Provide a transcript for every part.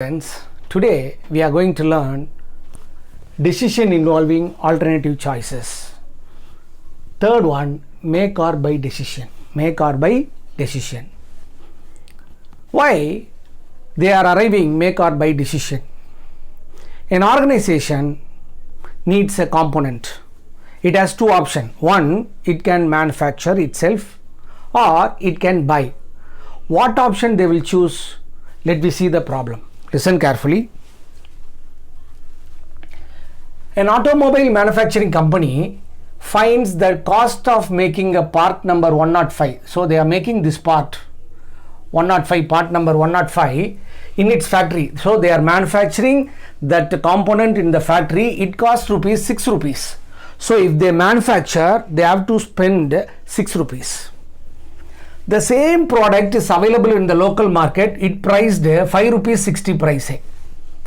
Friends, today we are going to learn decision involving alternative choices. Third one, make or buy decision. Make or buy decision. Why they are arriving make or buy decision? An organization needs a component. It has two options. One, it can manufacture itself or it can buy. What option they will choose? Let me see the problem. Listen carefully. An automobile manufacturing company finds the cost of making a part number 105. So they are making this part 105, part number 105 in its factory. So they are manufacturing that component in the factory. It costs rupees 6 rupees. So if they manufacture, they have to spend 6 rupees. The same product is available in the local market. It priced 5 rupees 60 paise.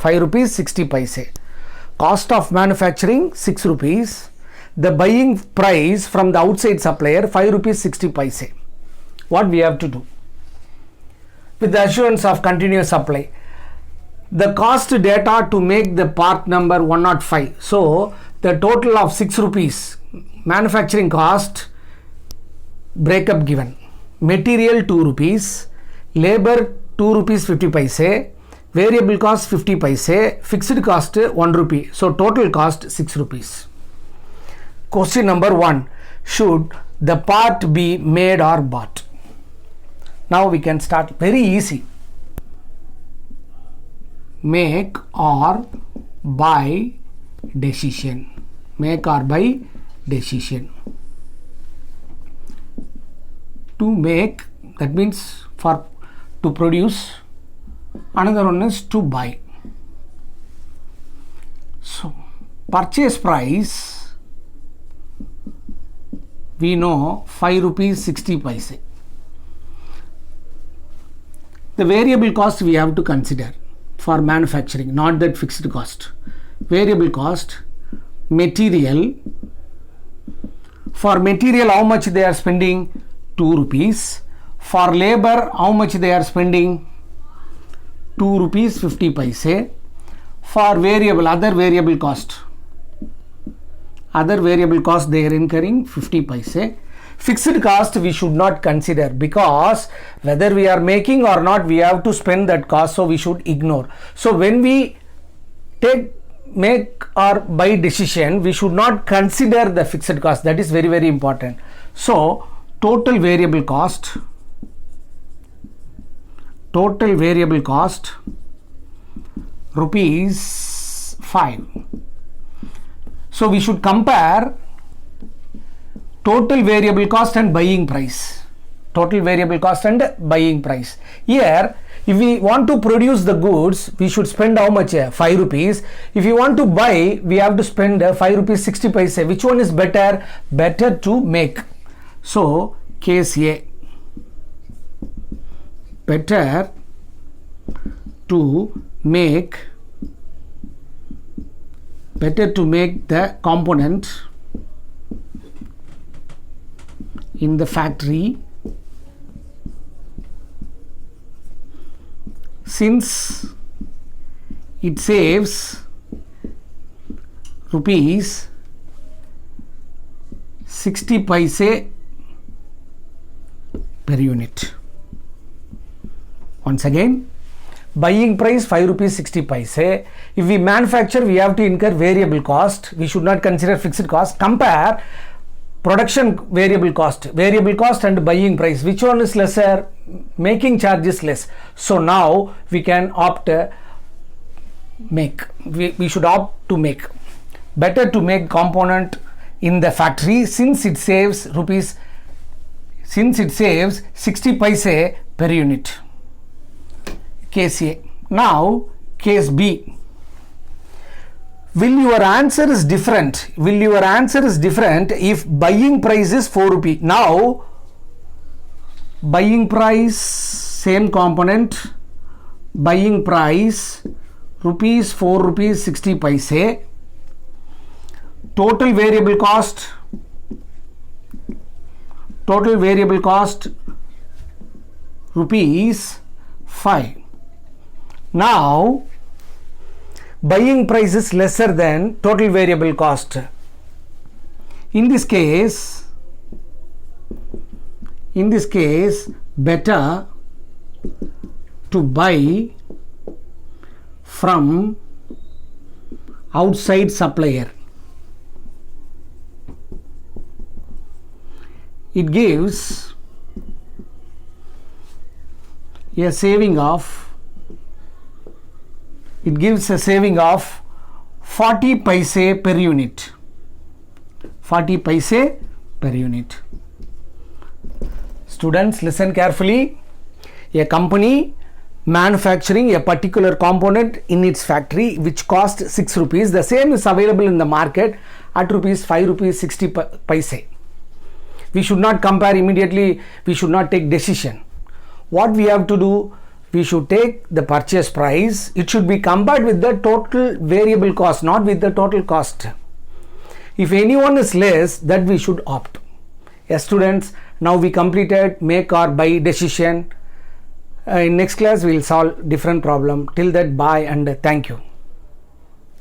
5 rupees 60 paise. Cost of manufacturing 6 rupees. The buying price from the outside supplier 5 rupees 60 paise. What we have to do? With the assurance of continuous supply, the cost data to make the part number 105. So the total of 6 rupees manufacturing cost breakup given. Material 2 rupees, labor 2 rupees 50 paise, variable cost 50 paise, fixed cost 1 rupee. So total cost 6 rupees. Question number 1. Should the part be made or bought? Now we can start. Very easy. Make or buy decision. Make or buy decision. To make, that means to produce. Another one is to buy. So purchase price we know 5 rupees 60 paise. The variable cost we have to consider for manufacturing, not that fixed cost. Variable cost, material. For material, how much they are spending? 2 rupees. For labor, how much they are spending? 2 rupees 50 paise. For variable, other variable cost they are incurring 50 paise. Fixed cost we should not consider, because whether we are making or not, we have to spend that cost, so we should ignore. So when we make or buy decision, we should not consider the fixed cost. That is very, very important. So total variable cost rupees 5. So we should compare total variable cost and buying price. Total variable cost and buying price. Here, if we want to produce the goods, we should spend how much? 5 rupees. If you want to buy, we have to spend 5 rupees 60 paise. Which one is better? Better to make. So case A, better to make the component in the factory, since it saves rupees 60 paise per unit. Once again, buying price 5 rupees 60 paise. If we manufacture, we have to incur variable cost. We should not consider fixed cost. Compare production variable cost and buying price. Which one is lesser? Making charge is less. So now we can opt make. We should opt to make. Better to make component in the factory, since it saves 60 paise per unit. Case A. Now case B. Will your answer is different if buying price is 4 rupee? Now buying price, same component, buying price rupees 4 rupees 60 paise. Total variable cost rupees 5. Now buying price is lesser than total variable cost. In this case, better to buy from outside supplier. It gives a saving of 40 paise per unit. 40 paise per unit. Students, listen carefully. A company manufacturing a particular component in its factory which cost 6 rupees. The same is available in the market at rupees 5 rupees 60 paise. We should not compare immediately. We should not take decision. What we have to do, we should take the purchase price. It should be compared with the total variable cost, not with the total cost. If anyone is less, that we should opt. Yes, students, now we completed make or buy decision. In next class, we will solve different problem. Till that, bye and thank you.